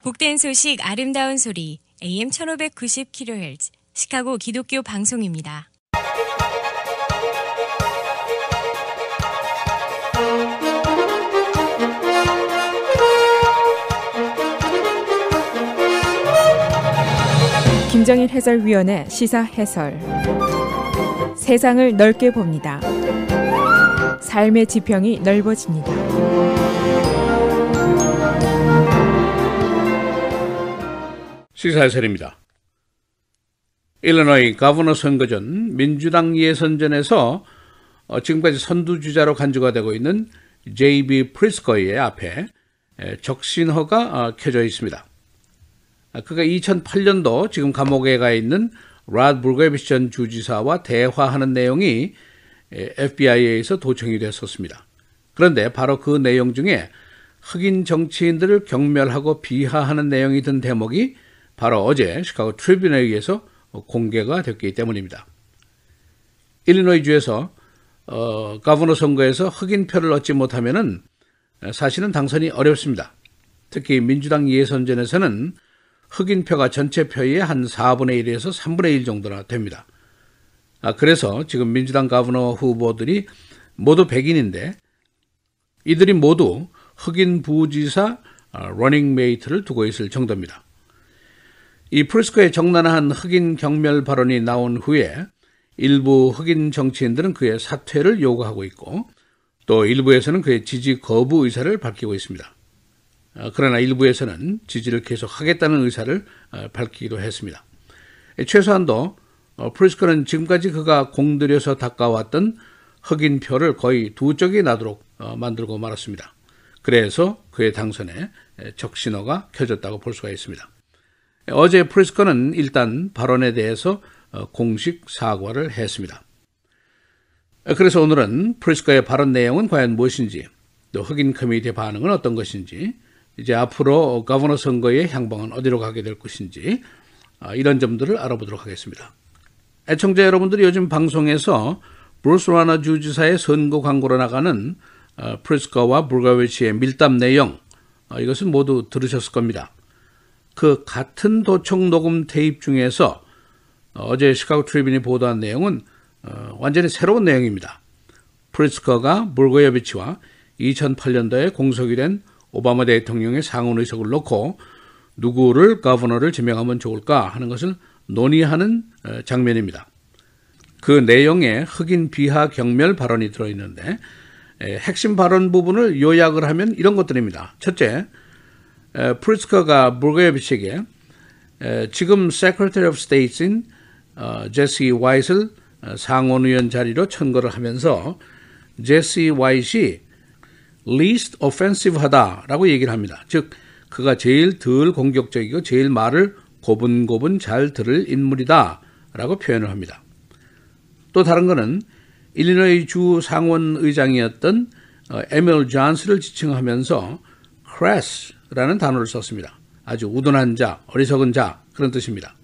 복된 소식 아름다운 소리 AM 1590kHz 시카고 기독교 방송입니다. 김정일 해설위원의 시사 해설. 세상을 넓게 봅니다. 삶의 지평이 넓어집니다. 시사 해설입니다. 일리노이 거버너 선거 전 민주당 예선전에서 지금까지 선두주자로 간주가 되고 있는 J.B. 프리스커의 앞에 적신호가 켜져 있습니다. 그가 2008년도 지금 감옥에 가 있는 라드 불거비치 전 주지사와 대화하는 내용이 FBI에 의해서 도청이 됐었습니다. 그런데 바로 그 내용 중에 흑인 정치인들을 경멸하고 비하하는 내용이 든 대목이 바로 어제 시카고 트리뷴에 의해서 공개가 됐기 때문입니다. 일리노이주에서 거버너 선거에서 흑인 표를 얻지 못하면은 사실은 당선이 어렵습니다. 특히 민주당 예선전에서는 흑인 표가 전체 표의 한 4분의 1에서 3분의 1 정도나 됩니다. 그래서 지금 민주당 거버너 후보들이 모두 백인인데 이들이 모두 흑인 부지사 러닝메이트를 두고 있을 정도입니다. 이 프리스커의 적나라한 흑인 경멸 발언이 나온 후에 일부 흑인 정치인들은 그의 사퇴를 요구하고 있고 또 일부에서는 그의 지지 거부 의사를 밝히고 있습니다. 그러나 일부에서는 지지를 계속하겠다는 의사를 밝히기도 했습니다. 최소한도 프리스커는 지금까지 그가 공들여서 닦아왔던 흑인 표를 거의 두 쪽이 나도록 만들고 말았습니다. 그래서 그의 당선에 적신호가 켜졌다고 볼 수가 있습니다. 어제 프리스커는 일단 발언에 대해서 공식 사과를 했습니다. 그래서 오늘은 프리스커의 발언 내용은 과연 무엇인지, 또 흑인 커뮤니티의 반응은 어떤 것인지, 이제 앞으로 거버너 선거의 향방은 어디로 가게 될 것인지 이런 점들을 알아보도록 하겠습니다. 애청자 여러분들이 요즘 방송에서 브루스 라너 주지사의 선거 광고로 나가는 프리스커와 불거비치의 밀담 내용, 이것은 모두 들으셨을 겁니다. 그 같은 도청 녹음 테이프 중에서 어제 시카고 트리뷴이 보도한 내용은 완전히 새로운 내용입니다. 프리스커가 불거비치와 2008년도에 공석이 된 오바마 대통령의 상원 의석을 놓고 누구를 거버너를 지명하면 좋을까 하는 것을 논의하는 장면입니다. 그 내용에 흑인 비하 경멸 발언이 들어있는데 핵심 발언 부분을 요약을 하면 이런 것들입니다. 첫째, 프리스커가 불거비치에게 지금 Secretary of State인 제시 와이트를 상원의원 자리로 천거를 하면서 제시 와이트이 least offensive 하다라고 얘기를 합니다. 즉 그가 제일 덜 공격적이고 제일 말을 고분고분 잘 들을 인물이다 라고 표현을 합니다. 또 다른 거는 일리노이 주 상원의장이었던 에밀 존스를 지칭하면서 crass라는 단어를 썼습니다. 아주 우둔한 자, 어리석은 자 그런 뜻입니다.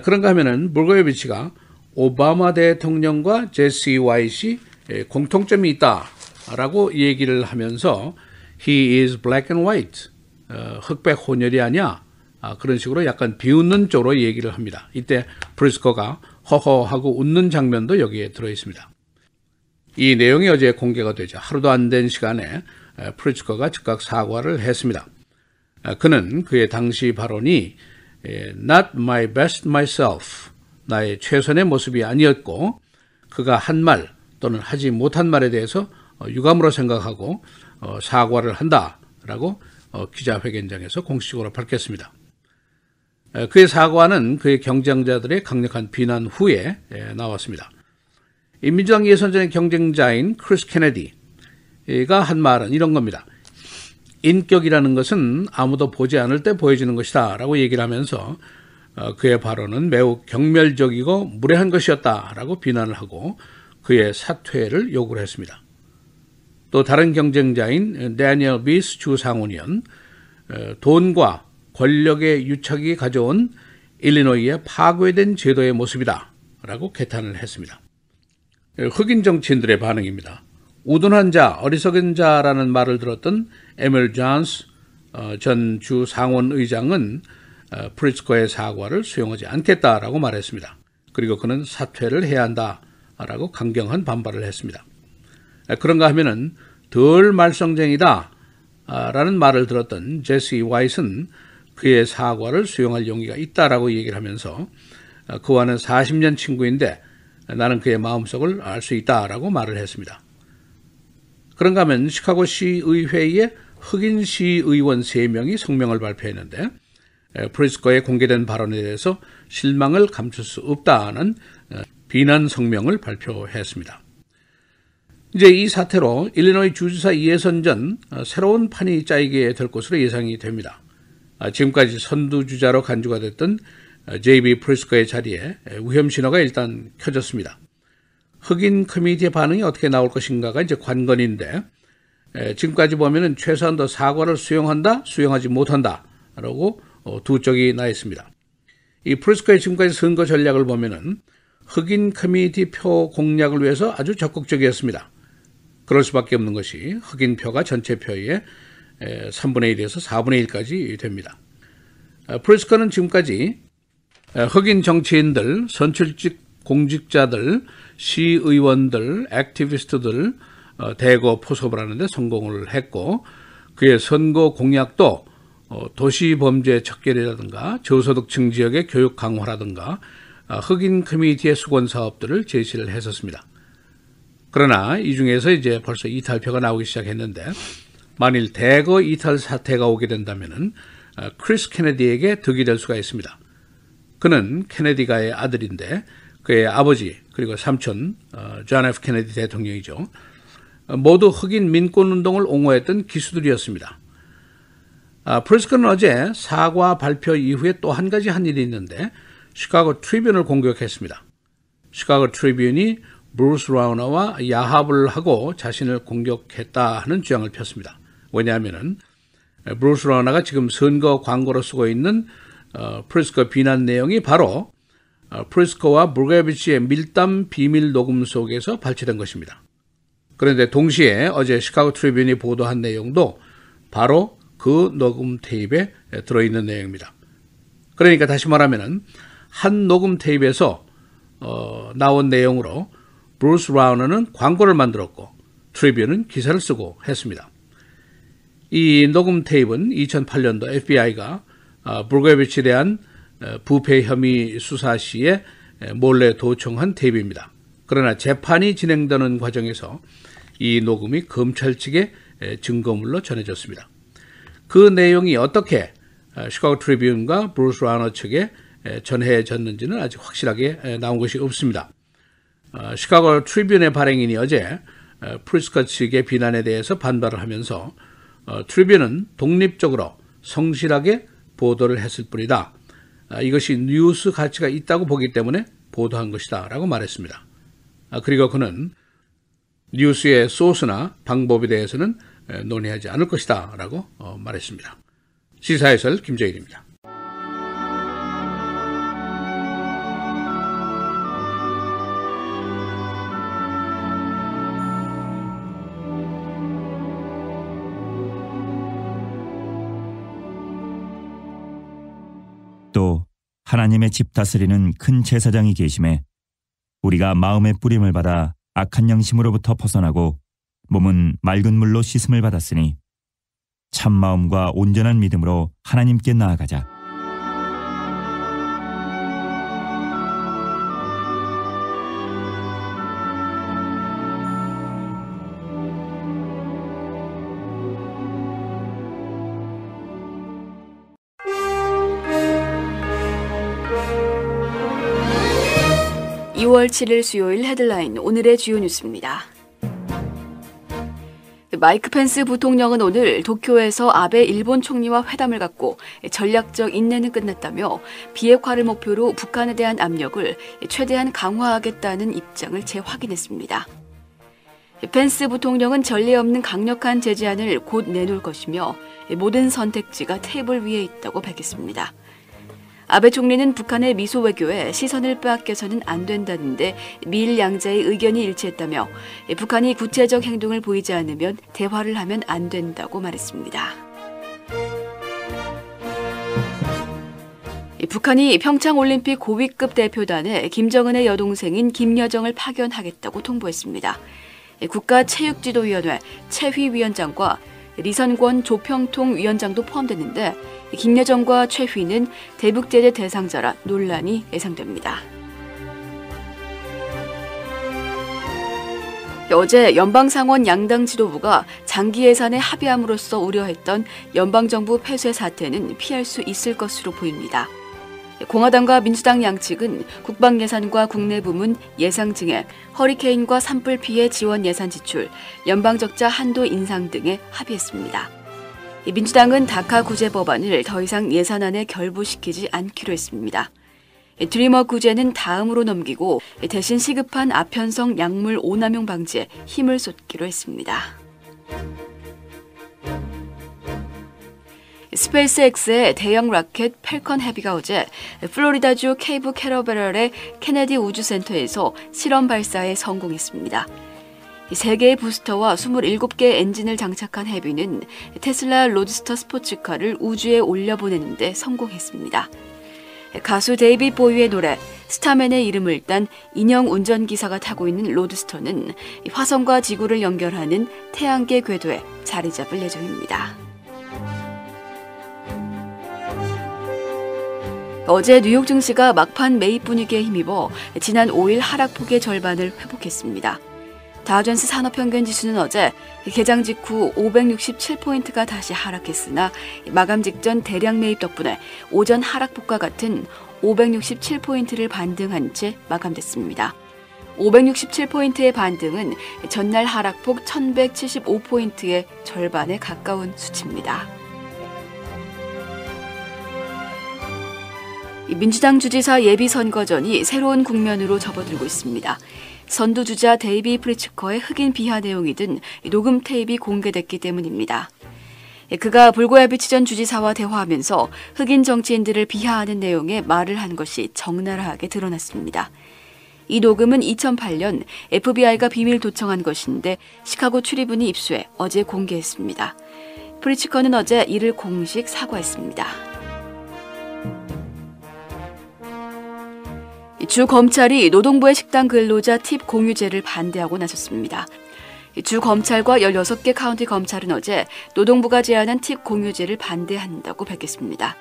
그런가 하면은 불거비치가 오바마 대통령과 제시 와이트이 공통점이 있다라고 얘기를 하면서 he is black and white, 흑백 혼혈이 아니야, 그런 식으로 약간 비웃는 쪽으로 얘기를 합니다. 이때 프리스커가 허허하고 웃는 장면도 여기에 들어있습니다. 이 내용이 어제 공개가 되죠. 하루도 안 된 시간에 프리스커가 즉각 사과를 했습니다. 그는 그의 당시 발언이 not my best myself, 나의 최선의 모습이 아니었고 그가 한 말 또는 하지 못한 말에 대해서 유감으로 생각하고 사과를 한다라고 기자회견장에서 공식적으로 밝혔습니다. 그의 사과는 그의 경쟁자들의 강력한 비난 후에 나왔습니다. 이 민주당 예선전의 경쟁자인 크리스 케네디가 한 말은 이런 겁니다. 인격이라는 것은 아무도 보지 않을 때 보여지는 것이다 라고 얘기를 하면서 그의 발언은 매우 경멸적이고 무례한 것이었다라고 비난을 하고 그의 사퇴를 요구를 했습니다. 또 다른 경쟁자인 데니얼 비스 주 상원의원, 돈과 권력의 유착이 가져온 일리노이의 파괴된 제도의 모습이다 라고 개탄을 했습니다. 흑인 정치인들의 반응입니다. 우둔한 자, 어리석은 자라는 말을 들었던 에밀 존스 전 주 상원의장은 프리츠커의 사과를 수용하지 않겠다라고 말했습니다. 그리고 그는 사퇴를 해야 한다라고 강경한 반발을 했습니다. 그런가 하면은 덜 말썽쟁이다 라는 말을 들었던 제시 와이트는 그의 사과를 수용할 용기가 있다라고 얘기를 하면서 그와는 40년 친구인데 나는 그의 마음속을 알 수 있다라고 말을 했습니다. 그런가 하면 시카고 시의회에 흑인 시의원 3명이 성명을 발표했는데 프리츠커의 공개된 발언에 대해서 실망을 감출 수 없다는 비난 성명을 발표했습니다. 이제 이 사태로 일리노이 주지사 예선 전 새로운 판이 짜이게 될 것으로 예상이 됩니다. 지금까지 선두주자로 간주가 됐던 J.B. 프리츠커의 자리에 위험 신호가 일단 켜졌습니다. 흑인 커뮤니티의 반응이 어떻게 나올 것인가가 이제 관건인데 지금까지 보면은 최소한 더 사과를 수용한다, 수용하지 못한다라고 두 쪽이 나 있습니다. 이 프리츠커의 지금까지 선거 전략을 보면은 흑인 커뮤니티 표 공략을 위해서 아주 적극적이었습니다. 그럴 수밖에 없는 것이 흑인 표가 전체 표의 3분의 1에서 4분의 1까지 됩니다. 프리츠커는 지금까지 흑인 정치인들, 선출직 공직자들, 시의원들, 액티비스트들 대거 포섭을 하는데 성공을 했고 그의 선거 공약도 도시범죄 척결이라든가 저소득층 지역의 교육 강화라든가 흑인 커뮤니티의 수건 사업들을 제시를 했었습니다. 그러나 이 중에서 이제 벌써 이탈표가 나오기 시작했는데 만일 대거 이탈 사태가 오게 된다면은 크리스 케네디에게 득이 될 수가 있습니다. 그는 케네디가의 아들인데 그의 아버지 그리고 삼촌 존 F 케네디 대통령이죠. 모두 흑인 민권운동을 옹호했던 기수들이었습니다. 프리츠커는 어제 사과 발표 이후에 또 한 가지 한 일이 있는데 시카고 트리뷴을 공격했습니다. 시카고 트리뷴이 브루스 라우너와 야합을 하고 자신을 공격했다 하는 주장을 폈습니다. 왜냐하면 브루스 라우너가 지금 선거 광고로 쓰고 있는 프리츠커 비난 내용이 바로 프리츠커와 브루게비치의 밀담 비밀 녹음 속에서 발췌된 것입니다. 그런데 동시에 어제 시카고 트리뷴이 보도한 내용도 바로 그 녹음 테이프에 들어있는 내용입니다. 그러니까 다시 말하면 한 녹음 테이프에서 나온 내용으로 브루스 라우너는 광고를 만들었고 트리뷴은 기사를 쓰고 했습니다. 이 녹음 테이프는 2008년도 FBI가 브루게비치에 대한 부패 혐의 수사 시에 몰래 도청한 테이프입니다. 그러나 재판이 진행되는 과정에서 이 녹음이 검찰 측에 증거물로 전해졌습니다. 그 내용이 어떻게 시카고 트리뷴과 브루스 라우너 측에 전해졌는지는 아직 확실하게 나온 것이 없습니다. 시카고 트리뷴의 발행인이 어제 프리츠커 측의 비난에 대해서 반발을 하면서 트리뷴은 독립적으로 성실하게 보도를 했을 뿐이다. 이것이 뉴스 가치가 있다고 보기 때문에 보도한 것이다 라고 말했습니다. 그리고 그는 뉴스의 소스나 방법에 대해서는 논의하지 않을 것이다 라고 말했습니다. 시사해설 김정일입니다. 또 하나님의 집 다스리는 큰 제사장이 계심에 우리가 마음의 뿌림을 받아 악한 영심으로부터 벗어나고 몸은 맑은 물로 씻음을 받았으니 참 마음과 온전한 믿음으로 하나님께 나아가자. (2월 7일) 수요일 헤드라인 오늘의 주요 뉴스입니다. 마이크 펜스 부통령은 오늘 도쿄에서 아베 일본 총리와 회담을 갖고 전략적 인내는 끝났다며 비핵화를 목표로 북한에 대한 압력을 최대한 강화하겠다는 입장을 재확인했습니다. 펜스 부통령은 전례 없는 강력한 제재안을 곧 내놓을 것이며 모든 선택지가 테이블 위에 있다고 밝혔습니다. 아베 총리는 북한의 미소 외교에 시선을 빼앗겨서는 안 된다는데 미일 양자의 의견이 일치했다며 북한이 구체적 행동을 보이지 않으면 대화를 하면 안 된다고 말했습니다. 북한이 평창올림픽 고위급 대표단에 김정은의 여동생인 김여정을 파견하겠다고 통보했습니다. 국가체육지도위원회 최휘 위원장과 리선권 조평통 위원장도 포함됐는데 김여정과 최휘는 대북제재 대상자라 논란이 예상됩니다. 어제 연방상원 양당 지도부가 장기 예산에 합의함으로써 우려했던 연방정부 폐쇄 사태는 피할 수 있을 것으로 보입니다. 공화당과 민주당 양측은 국방 예산과 국내 부문 예상 증액, 허리케인과 산불 피해 지원 예산 지출, 연방 적자 한도 인상 등에 합의했습니다. 민주당은 다카 구제 법안을 더 이상 예산안에 결부시키지 않기로 했습니다. 드리머 구제는 다음으로 넘기고 대신 시급한 아편성 약물 오남용 방지에 힘을 쏟기로 했습니다. 스페이스X의 대형 라켓 펠컨 헤비가 어제 플로리다주 케이프 캐러베럴의 케네디 우주센터에서 실험 발사에 성공했습니다. 3개의 부스터와 27개의 엔진을 장착한 헤비는 테슬라 로드스터 스포츠카를 우주에 올려보내는 데 성공했습니다. 가수 데이빗 보위의 노래 스타맨의 이름을 딴 인형 운전기사가 타고 있는 로드스터는 화성과 지구를 연결하는 태양계 궤도에 자리 잡을 예정입니다. 어제 뉴욕 증시가 막판 매입 분위기에 힘입어 지난 5일 하락폭의 절반을 회복했습니다. 다우존스 산업평균지수는 어제 개장 직후 567포인트가 다시 하락했으나 마감 직전 대량 매입 덕분에 오전 하락폭과 같은 567포인트를 반등한 채 마감됐습니다. 567포인트의 반등은 전날 하락폭 1175포인트의 절반에 가까운 수치입니다. 민주당 주지사 예비선거전이 새로운 국면으로 접어들고 있습니다. 선두주자 데이비 프리츠커의 흑인 비하 내용이 든 녹음 테이프가 공개됐기 때문입니다. 그가 불고야비치 전 주지사와 대화하면서 흑인 정치인들을 비하하는 내용의 말을 한 것이 적나라하게 드러났습니다. 이 녹음은 2008년 FBI가 비밀 도청한 것인데 시카고 출입은이 입수해 어제 공개했습니다. 프리츠커는 어제 이를 공식 사과했습니다. 주 검찰이 노동부의 식당 근로자 팁 공유제를 반대하고 나섰습니다. 주 검찰과 16개 카운티 검찰은 어제 노동부가 제안한 팁 공유제를 반대한다고 밝혔습니다.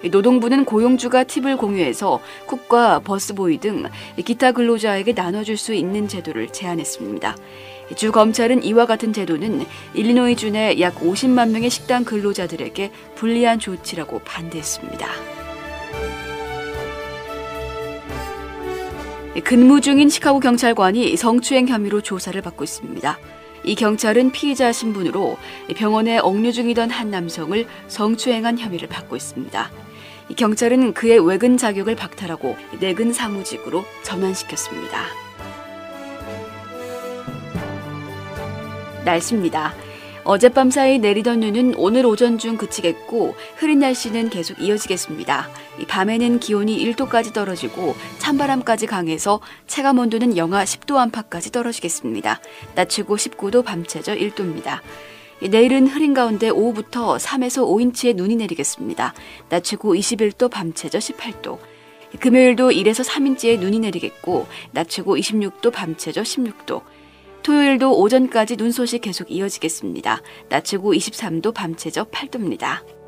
노동부는 고용주가 팁을 공유해서 쿡과 버스보이 등 기타 근로자에게 나눠줄 수 있는 제도를 제안했습니다. 주 검찰은 이와 같은 제도는 일리노이주 내 약 50만 명의 식당 근로자들에게 불리한 조치라고 반대했습니다. 근무 중인 시카고 경찰관이 성추행 혐의로 조사를 받고 있습니다. 이 경찰은 피의자 신분으로 병원에 억류 중이던 한 남성을 성추행한 혐의를 받고 있습니다. 이 경찰은 그의 외근 자격을 박탈하고 내근 사무직으로 전환시켰습니다. 날씨입니다. 어젯밤 사이 내리던 눈은 오늘 오전 중 그치겠고 흐린 날씨는 계속 이어지겠습니다. 밤에는 기온이 1도까지 떨어지고 찬바람까지 강해서 체감온도는 영하 10도 안팎까지 떨어지겠습니다. 낮 최고 19도, 밤 최저 1도입니다. 내일은 흐린 가운데 오후부터 3에서 5인치의 눈이 내리겠습니다. 낮 최고 21도, 밤 최저 18도. 금요일도 1에서 3인치의 눈이 내리겠고 낮 최고 26도, 밤 최저 16도. 토요일도 오전까지 눈 소식 계속 이어지겠습니다. 낮 최고 23도, 밤 최저 8도입니다.